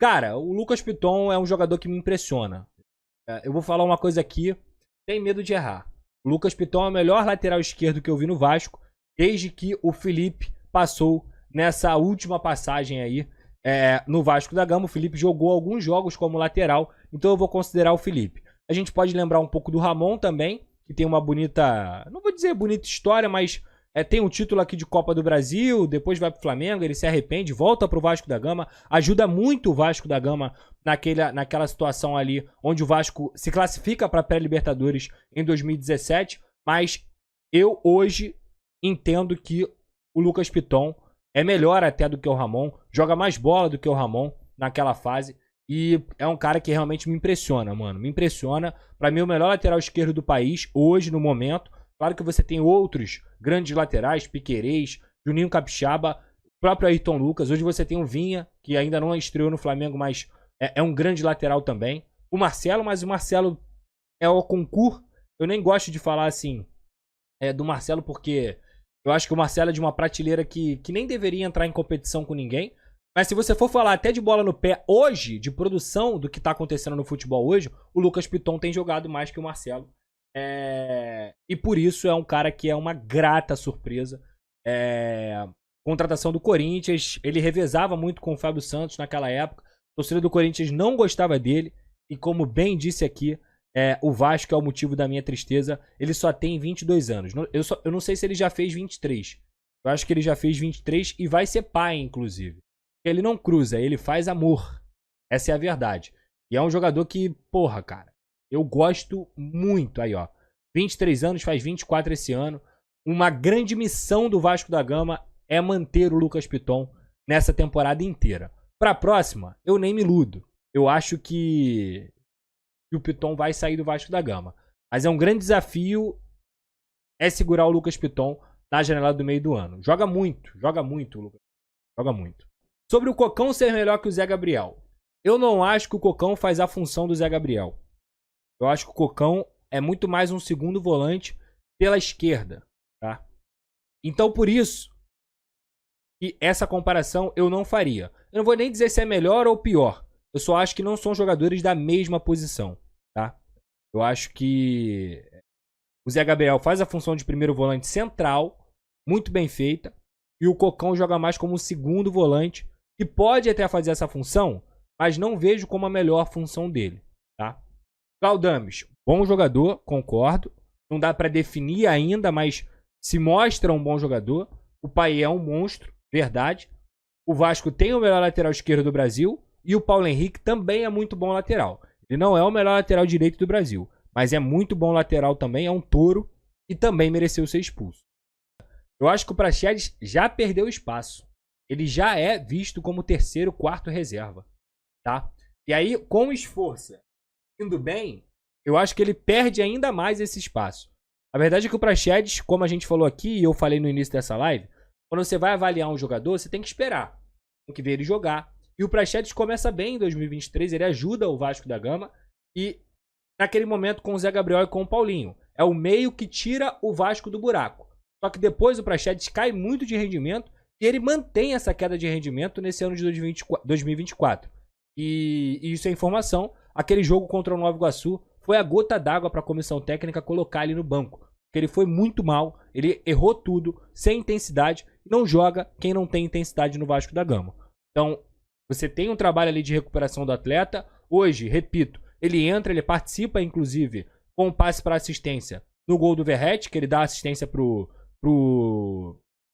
Cara, o Lucas Piton é um jogador que me impressiona. Eu vou falar uma coisa aqui, sem medo de errar. O Lucas Piton é o melhor lateral esquerdo que eu vi no Vasco, desde que o Felipe passou nessa última passagem aí no Vasco da Gama. O Felipe jogou alguns jogos como lateral, então eu vou considerar o Felipe. A gente pode lembrar um pouco do Ramon também, que tem uma bonita, não vou dizer bonita história, mas tem um título aqui de Copa do Brasil, depois vai pro Flamengo, ele se arrepende, volta pro Vasco da Gama, ajuda muito o Vasco da Gama naquela situação ali, onde o Vasco se classifica para pré-Libertadores em 2017, mas eu hoje entendo que o Lucas Piton é melhor até do que o Ramon, joga mais bola do que o Ramon naquela fase, e é um cara que realmente me impressiona, mano, me impressiona. Pra mim, o melhor lateral esquerdo do país, hoje, no momento. Claro que você tem outros grandes laterais, Piquerez, Juninho Capixaba, o próprio Ayrton Lucas. Hoje você tem o Vinha, que ainda não estreou no Flamengo, mas é um grande lateral também. O Marcelo, mas o Marcelo é o concurso. Eu nem gosto de falar assim do Marcelo, porque eu acho que o Marcelo é de uma prateleira que nem deveria entrar em competição com ninguém. Mas se você for falar até de bola no pé hoje, de produção do que tá acontecendo no futebol hoje, o Lucas Piton tem jogado mais que o Marcelo. E por isso é um cara que é uma grata surpresa. Contratação do Corinthians, ele revezava muito com o Fábio Santos naquela época. A torcida do Corinthians não gostava dele. E como bem disse aqui, o Vasco é o motivo da minha tristeza. Ele só tem 22 anos. Eu não sei se ele já fez 23. Eu acho que ele já fez 23 e vai ser pai, inclusive. Ele não cruza, ele faz amor. Essa é a verdade. E é um jogador que, porra, cara, eu gosto muito. Aí, ó, 23 anos, faz 24 esse ano. Uma grande missão do Vasco da Gama é manter o Lucas Piton nessa temporada inteira. Pra próxima, eu nem me iludo. Eu acho que o Piton vai sair do Vasco da Gama. Mas é um grande desafio segurar o Lucas Piton na janela do meio do ano. Joga muito, Lucas. Joga muito. Sobre o Cocão ser melhor que o Zé Gabriel. Eu não acho que o Cocão faz a função do Zé Gabriel. Eu acho que o Cocão é muito mais um segundo volante pela esquerda, tá? Então, por isso, que essa comparação eu não faria. Eu não vou nem dizer se é melhor ou pior. Eu só acho que não são jogadores da mesma posição, tá? Eu acho que o Zé Gabriel faz a função de primeiro volante central, muito bem feita, e o Cocão joga mais como segundo volante, que pode até fazer essa função, mas não vejo como a melhor função dele, tá? Galdames, bom jogador, concordo. Não dá pra definir ainda, mas se mostra um bom jogador. O Payet é um monstro, verdade. O Vasco tem o melhor lateral esquerdo do Brasil e o Paulo Henrique também é muito bom lateral. Ele não é o melhor lateral direito do Brasil, mas é muito bom lateral também, é um touro e também mereceu ser expulso. Eu acho que o Praxedes já perdeu espaço. Ele já é visto como terceiro, quarto reserva, tá? E aí, com o Esforça indo bem, eu acho que ele perde ainda mais esse espaço. A verdade é que o Praxedes, como a gente falou aqui e eu falei no início dessa live, quando você vai avaliar um jogador, você tem que esperar. Tem que ver ele jogar. E o Praxedes começa bem em 2023, ele ajuda o Vasco da Gama e naquele momento com o Zé Gabriel e com o Paulinho. É o meio que tira o Vasco do buraco. Só que depois o Praxedes cai muito de rendimento e ele mantém essa queda de rendimento nesse ano de 2024. E isso é informação. Aquele jogo contra o Nova Iguaçu foi a gota d'água para a comissão técnica colocar ele no banco. Porque ele foi muito mal, ele errou tudo, sem intensidade. Não joga quem não tem intensidade no Vasco da Gama. Então, você tem um trabalho ali de recuperação do atleta. Hoje, repito, ele entra, ele participa, inclusive, com um passe para assistência no gol do Verratti, que ele dá assistência pro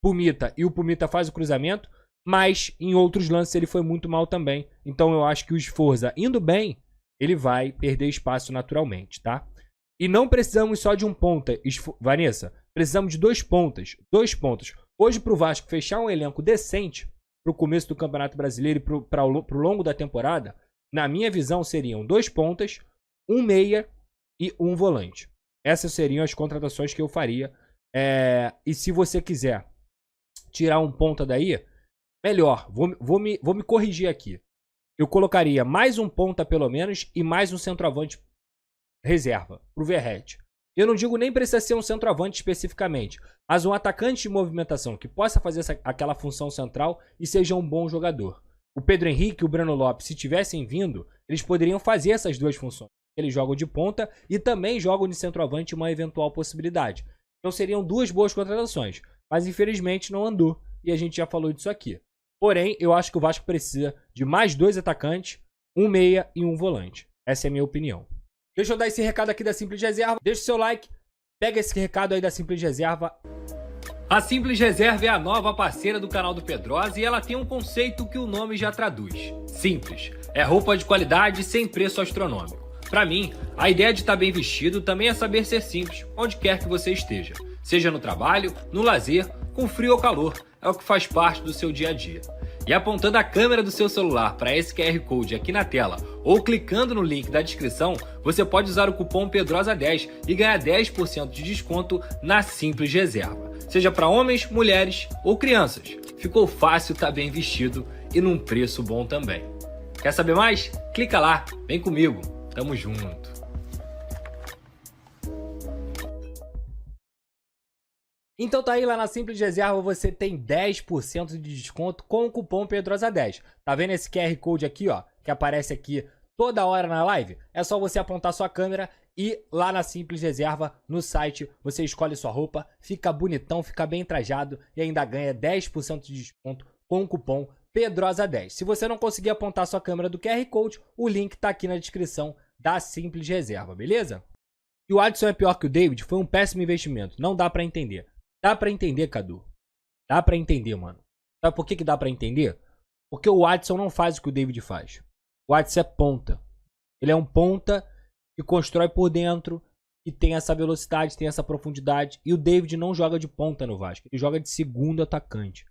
Pumita e o Pumita faz o cruzamento, mas em outros lances ele foi muito mal também. Então eu acho que o Esforza indo bem, ele vai perder espaço naturalmente, tá? E não precisamos só de um ponta, Vanessa, precisamos de dois pontas. Hoje pro Vasco fechar um elenco decente pro começo do Campeonato Brasileiro e pro longo da temporada, na minha visão seriam 2 pontas, um meia e um volante. Essas seriam as contratações que eu faria. E se você quiser tirar um ponta daí, melhor. Vou me corrigir aqui. Eu colocaria mais um ponta pelo menos e mais um centroavante reserva pro Verratti. Eu não digo nem precisa ser um centroavante especificamente, mas um atacante de movimentação que possa fazer aquela função central e seja um bom jogador. O Pedro Henrique e o Breno Lopes, se tivessem vindo, eles poderiam fazer essas duas funções. Eles jogam de ponta e também jogam de centroavante uma eventual possibilidade. Então seriam duas boas contratações. Mas infelizmente não andou. E a gente já falou disso aqui. Porém, eu acho que o Vasco precisa de mais 2 atacantes, um meia e um volante. Essa é a minha opinião. Deixa eu dar esse recado aqui da Simples Reserva. Deixa o seu like. Pega esse recado aí da Simples Reserva. A Simples Reserva é a nova parceira do canal do Pedrosa e ela tem um conceito que o nome já traduz. Simples. É roupa de qualidade sem preço astronômico. Pra mim, a ideia de estar bem vestido também é saber ser simples, onde quer que você esteja. Seja no trabalho, no lazer, com frio ou calor, é o que faz parte do seu dia a dia. E apontando a câmera do seu celular para esse QR Code aqui na tela ou clicando no link da descrição, você pode usar o cupom PEDROSA10 e ganhar 10% de desconto na Simples Reserva. Seja para homens, mulheres ou crianças. Ficou fácil estar bem vestido e num preço bom também. Quer saber mais? Clica lá, vem comigo. Tamo junto. Então tá aí, lá na Simples Reserva você tem 10% de desconto com o cupom PEDROSA10. Tá vendo esse QR Code aqui, ó, que aparece aqui toda hora na live? É só você apontar sua câmera e lá na Simples Reserva, no site, você escolhe sua roupa, fica bonitão, fica bem trajado e ainda ganha 10% de desconto com o cupom PEDROSA10. Se você não conseguir apontar sua câmera do QR Code, o link tá aqui na descrição da Simples Reserva, beleza? E o Adson é pior que o David? Foi um péssimo investimento. Não dá pra entender. Dá pra entender, Cadu. Dá pra entender, mano. Sabe por que dá pra entender? Porque o Adson não faz o que o David faz. O Adson é ponta. Ele é um ponta que constrói por dentro, que tem essa velocidade, tem essa profundidade. E o David não joga de ponta no Vasco. Ele joga de segundo atacante.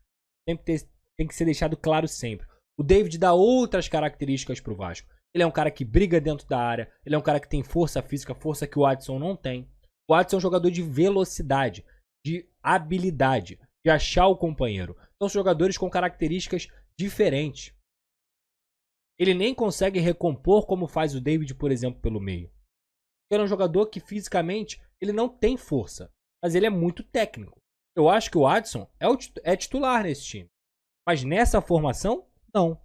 Tem que ser deixado claro sempre. O David dá outras características pro Vasco. Ele é um cara que briga dentro da área. Ele é um cara que tem força física, força que o Adson não tem. O Adson é um jogador de velocidade, de habilidade, de achar o companheiro. São jogadores com características diferentes. Ele nem consegue recompor como faz o David, por exemplo, pelo meio. Ele é um jogador que fisicamente ele não tem força, mas ele é muito técnico. Eu acho que o Adson é titular nesse time. Mas nessa formação, não.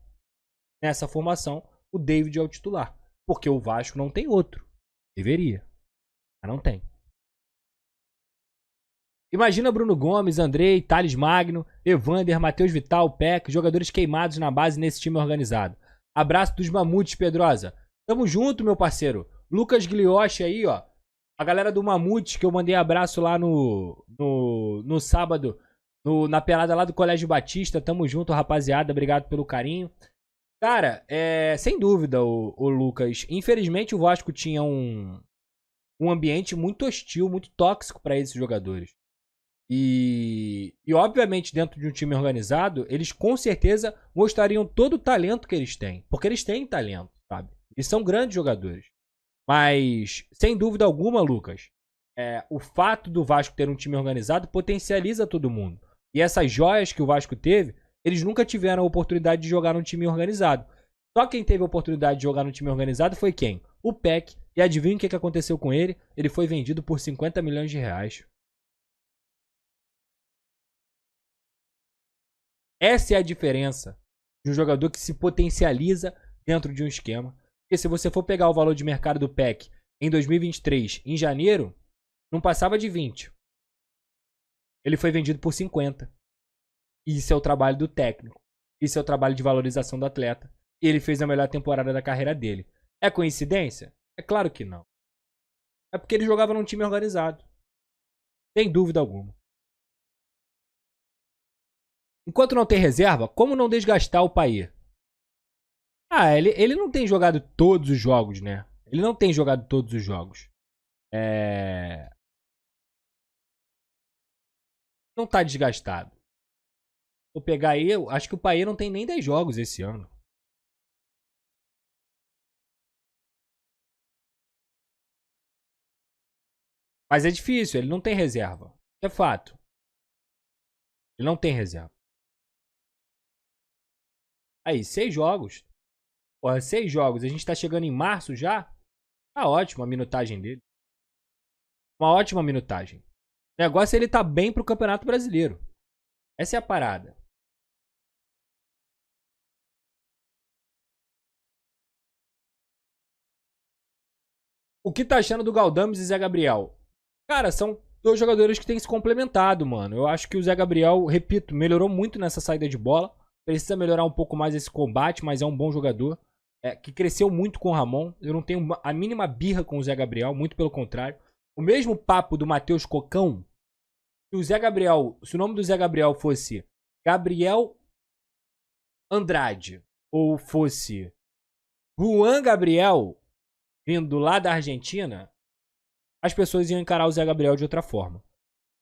Nessa formação, o David é o titular. Porque o Vasco não tem outro. Deveria. Mas não tem. Imagina Bruno Gomes, Andrei, Thales Magno, Evander, Matheus Vital, Peck, jogadores queimados na base nesse time organizado. Abraço dos Mamutes, Pedrosa. Tamo junto, meu parceiro. Lucas Glioche aí, ó. A galera do Mamutes, que eu mandei abraço lá no sábado, na pelada lá do Colégio Batista. Tamo junto, rapaziada. Obrigado pelo carinho. Cara, sem dúvida, o Lucas. Infelizmente, o Vasco tinha um ambiente muito hostil, muito tóxico para esses jogadores. E obviamente, dentro de um time organizado, eles com certeza mostrariam todo o talento que eles têm. Porque eles têm talento, sabe? Eles são grandes jogadores. Mas, sem dúvida alguma, Lucas, o fato do Vasco ter um time organizado potencializa todo mundo. E essas joias que o Vasco teve, eles nunca tiveram a oportunidade de jogar num time organizado. Só quem teve a oportunidade de jogar num time organizado foi quem? O Peck. E adivinha o que aconteceu com ele? Ele foi vendido por 50 milhões de reais. Essa é a diferença de um jogador que se potencializa dentro de um esquema. Porque se você for pegar o valor de mercado do Peck em 2023, em janeiro, não passava de 20. Ele foi vendido por 50. Isso é o trabalho do técnico. Isso é o trabalho de valorização do atleta. E ele fez a melhor temporada da carreira dele. É coincidência? É claro que não. É porque ele jogava num time organizado. Sem dúvida alguma. Enquanto não tem reserva, como não desgastar o Payet? Ele não tem jogado todos os jogos, né? Ele não tem jogado todos os jogos. Não tá desgastado. Vou pegar aí, eu acho que o Payet não tem nem 10 jogos esse ano. Mas é difícil, ele não tem reserva. É fato. Ele não tem reserva. Aí, 6 jogos. Porra, 6 jogos. A gente tá chegando em março já. Tá ótimo a minutagem dele. Uma ótima minutagem. O negócio é ele tá bem pro Campeonato Brasileiro. Essa é a parada. O que tá achando do Galdames e Zé Gabriel? Cara, são dois jogadores que têm se complementado, mano. Eu acho que o Zé Gabriel, repito, melhorou muito nessa saída de bola. Precisa melhorar um pouco mais esse combate, mas é um bom jogador. Que cresceu muito com o Ramon. Eu não tenho a mínima birra com o Zé Gabriel, muito pelo contrário. O mesmo papo do Matheus Cocão. Se o Zé Gabriel, se o nome do Zé Gabriel fosse Gabriel Andrade ou fosse Juan Gabriel, vindo lá da Argentina, as pessoas iam encarar o Zé Gabriel de outra forma.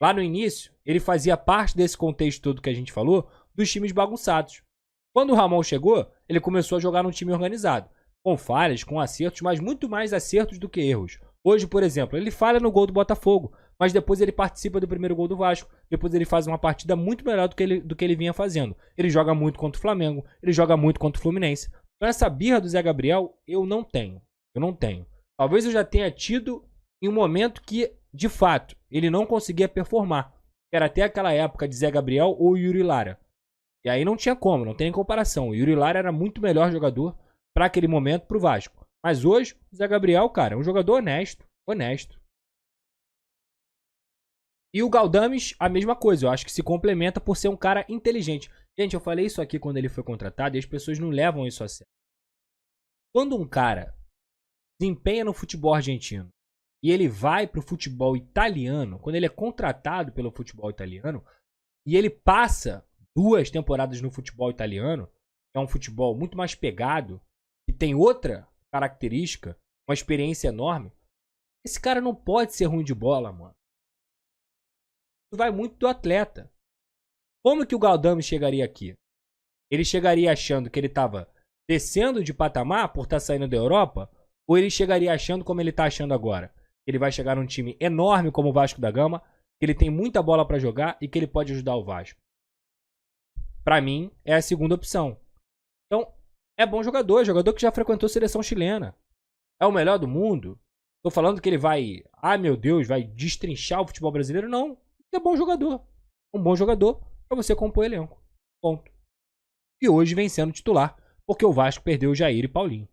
Lá no início, ele fazia parte desse contexto todo que a gente falou, dos times bagunçados. Quando o Ramon chegou, ele começou a jogar num time organizado, com falhas, com acertos, mas muito mais acertos do que erros. Hoje, por exemplo, ele falha no gol do Botafogo, mas depois ele participa do primeiro gol do Vasco, depois ele faz uma partida muito melhor do que ele vinha fazendo. Ele joga muito contra o Flamengo, ele joga muito contra o Fluminense. Então essa birra do Zé Gabriel, eu não tenho. Eu não tenho. Talvez eu já tenha tido em um momento que, de fato, ele não conseguia performar. Era até aquela época de Zé Gabriel ou Yuri Lara. E aí não tinha como, não tem comparação. O Yuri Lara era muito melhor jogador para aquele momento pro Vasco. Mas hoje, o Zé Gabriel, cara, é um jogador honesto. Honesto. E o Galdames, a mesma coisa. Eu acho que se complementa por ser um cara inteligente. Gente, eu falei isso aqui quando ele foi contratado e as pessoas não levam isso a sério. Quando um cara desempenha no futebol argentino e ele vai pro futebol italiano, quando ele é contratado pelo futebol italiano, e ele passa 2 temporadas no futebol italiano, que é um futebol muito mais pegado, e tem outra característica, uma experiência enorme, esse cara não pode ser ruim de bola, mano. Isso vai muito do atleta. Como que o Galdames chegaria aqui? Ele chegaria achando que ele tava descendo de patamar por estar saindo da Europa? Ou ele chegaria achando como ele tá achando agora? Ele vai chegar num time enorme como o Vasco da Gama, que ele tem muita bola para jogar e que ele pode ajudar o Vasco. Pra mim, é a segunda opção. Então, é bom jogador, jogador que já frequentou a seleção chilena. É o melhor do mundo? Tô falando que ele vai, meu Deus, vai destrinchar o futebol brasileiro? Não. É bom jogador. Um bom jogador pra você compor elenco. Ponto. E hoje vem sendo titular, porque o Vasco perdeu o Jair e Paulinho.